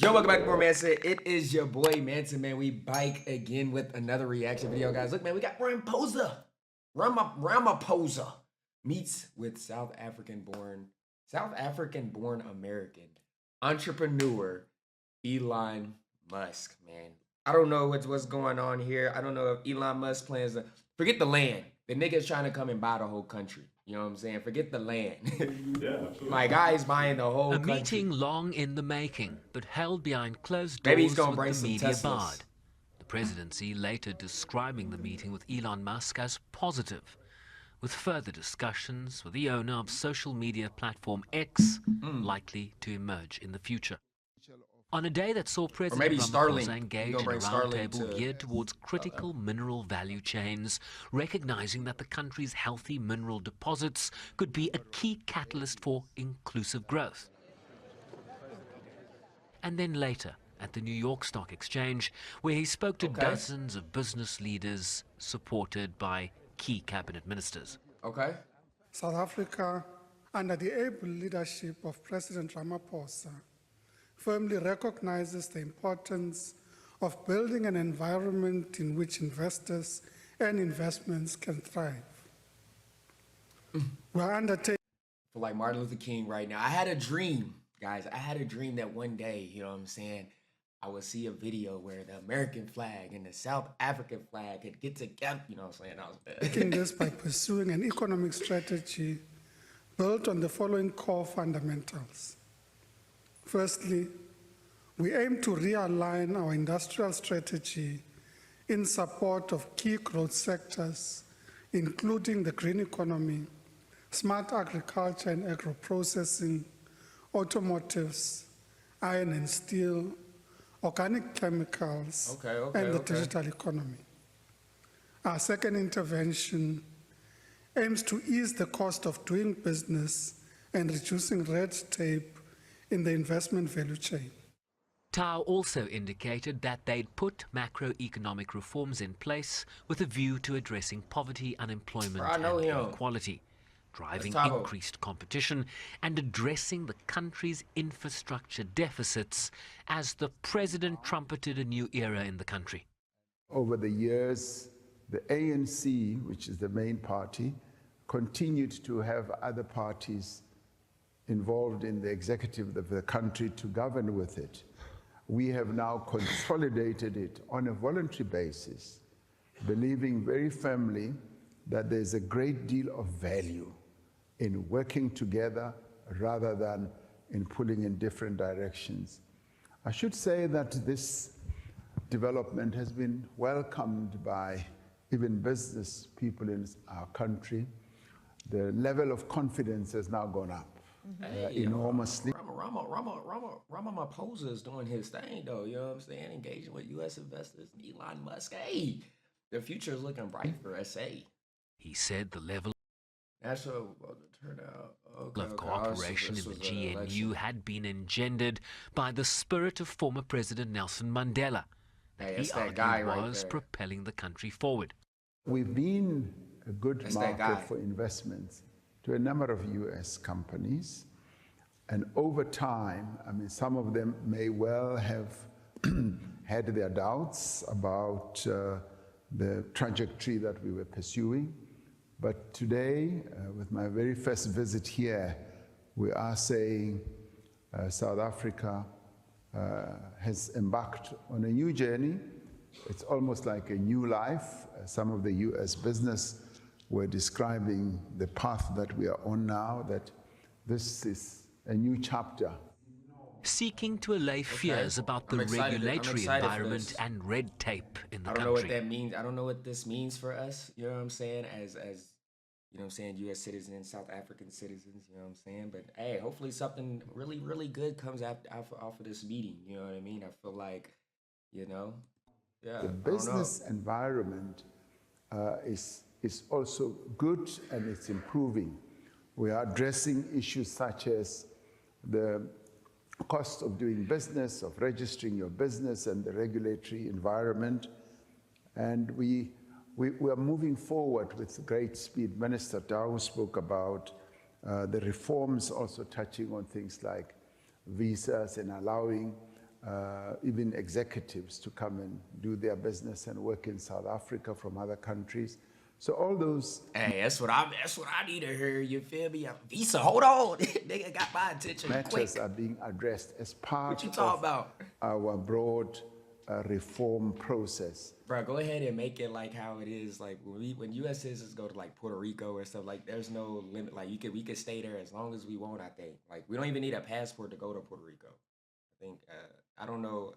Yo, welcome back to more Mansa. It is your boy Mansa, man. We bike again with another reaction video, guys. Look, man, we got Ramaphosa meets with South African born American entrepreneur Elon Musk, man. I don't know what's going on here. I don't know if Elon Musk plans to forget the land. The nigga's trying to come and buy the whole country. You know what I'm saying? Forget the land. Yeah, absolutely. My guy's buying the whole country. A meeting long in the making, but held behind closed Maybe doors he's gonna with bring the some media Teslas. barred. The presidency later describing the meeting with Elon Musk as positive, with further discussions with the owner of social media platform X likely to emerge in the future. On a day that saw President Ramaphosa engage in a roundtable geared towards critical mineral value chains, recognizing that the country's healthy mineral deposits could be a key catalyst for inclusive growth. And then later, at the New York Stock Exchange, where he spoke to dozens of business leaders supported by key cabinet ministers. South Africa, under the able leadership of President Ramaphosa, firmly recognizes the importance of building an environment in which investors and investments can thrive. We're undertaking... For like Martin Luther King right now. I had a dream, guys. I had a dream that one day, you know what I'm saying, I would see a video where the American flag and the South African flag could get together, you know what I'm saying? I was Taking this by pursuing an economic strategy built on the following core fundamentals. Firstly, we aim to realign our industrial strategy in support of key growth sectors, including the green economy, smart agriculture and agro-processing, automotives, iron and steel, organic chemicals, and the digital economy. Our second intervention aims to ease the cost of doing business and reducing red tape in the investment value chain. Tao also indicated that they'd put macroeconomic reforms in place with a view to addressing poverty, unemployment, and inequality, driving increased competition and addressing the country's infrastructure deficits as the president trumpeted a new era in the country. Over the years, the ANC, which is the main party, continued to have other parties involved in the executive of the country to govern with it. We have now consolidated it on a voluntary basis, believing very firmly that there's a great deal of value in working together rather than in pulling in different directions. I should say that this development has been welcomed by even business people in our country. The level of confidence has now gone up enormously. Ramaphosa is doing his thing, though, you know what I'm saying? Engaging with U.S. investors and Elon Musk. Hey, the future is looking bright for SA. He said the level That's what turned out. of cooperation in the GNU had been engendered by the spirit of former President Nelson Mandela. He argued was propelling the country forward. We've been a good market for investments to a number of U.S. companies. And over time, I mean, some of them may well have had their doubts about the trajectory that we were pursuing. But today, with my very first visit here, we are saying South Africa has embarked on a new journey. It's almost like a new life. Some of the U.S. business were describing the path that we are on now, that this is a new chapter. Seeking to allay fears about the regulatory environment and red tape in the country. I don't know what that means. I don't know what this means for us, you know what I'm saying, as you know what I'm saying, U.S. citizens, South African citizens, you know what I'm saying? But hey, hopefully something really, really good comes off of this meeting, you know what I mean? I feel like, you know, the business environment is also good and it's improving. We are addressing issues such as the cost of doing business, of registering your business and the regulatory environment. And we are moving forward with great speed. Minister Tao spoke about the reforms also touching on things like visas and allowing even executives to come and do their business and work in South Africa from other countries. So all those Hey, that's what I need to hear. You feel me? Visa, hold on, nigga got my attention. matters Quick. are being addressed as part What you talking about? our broad reform process. Bro, go ahead and make it like how it is. Like when U.S. citizens go to like Puerto Rico or stuff, like there's no limit. Like we could stay there as long as we want. I think like we don't even need a passport to go to Puerto Rico. I think I don't know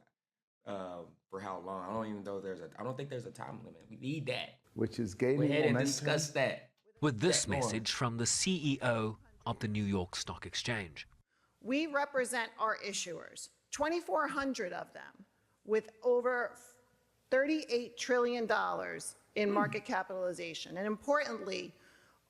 for how long. I don't even know I don't think there's a time limit. We need that. Which is Go gaining ahead and momentum. discuss that. With this Go on. message from the CEO of the New York Stock Exchange. We represent our issuers, 2,400 of them, with over $38 trillion in market capitalization. And importantly,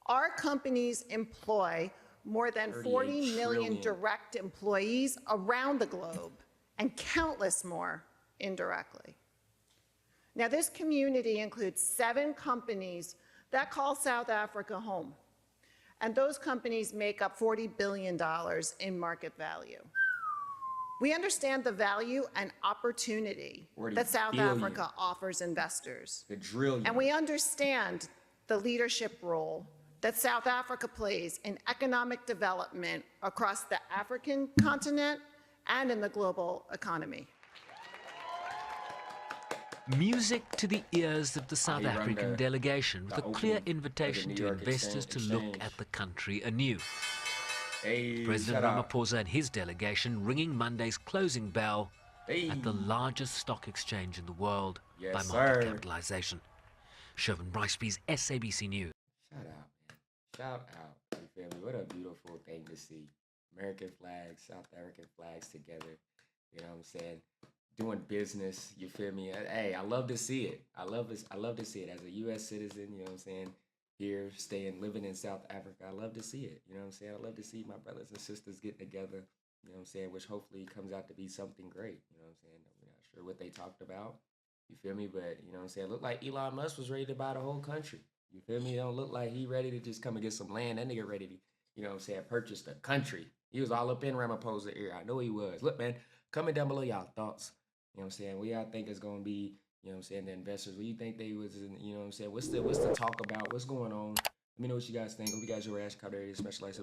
our companies employ more than 40 million trillion. direct employees around the globe and countless more indirectly. Now, this community includes 7 companies that call South Africa home. And those companies make up $40 billion in market value. We understand the value and opportunity 40 that South billion. Africa offers investors. The drill. And we understand the leadership role that South Africa plays in economic development across the African continent and in the global economy. Music to the ears of the South he run African the- delegation with the a clear opening of the invitation New to York investors to look Exchange. at the country anew. Hey, President shut up. Ramaphosa and his delegation ringing Monday's closing bell Hey. at the largest stock exchange in the world Yes, by market sir. capitalization. Shervin Briceby's SABC News. Shout out, man. Shout out. You feel me? What a beautiful thing to see. American flags, South African flags together. You know what I'm saying? Doing business. You feel me? Hey, I love to see it. I love to see it as a U.S. citizen. You know what I'm saying? Here, living in South Africa. I love to see it. You know what I'm saying? I love to see my brothers and sisters get together. You know what I'm saying? Which hopefully comes out to be something great. You know what I'm saying? I'm not sure what they talked about. You feel me? But you know what I'm saying? It looked like Elon Musk was ready to buy the whole country. You feel me? It don't look like he ready to just come and get some land. That nigga ready to, you know what I'm saying, purchase the country. He was all up in Ramaphosa ear. I know he was. Look, man, comment down below y'all thoughts. You know what I'm saying? What y'all think is gonna be, you know what I'm saying, the investors? What you think they was in, you know what I'm saying? What's the talk about? What's going on? Let me know what you guys think. Hope you guys are rash, specialized,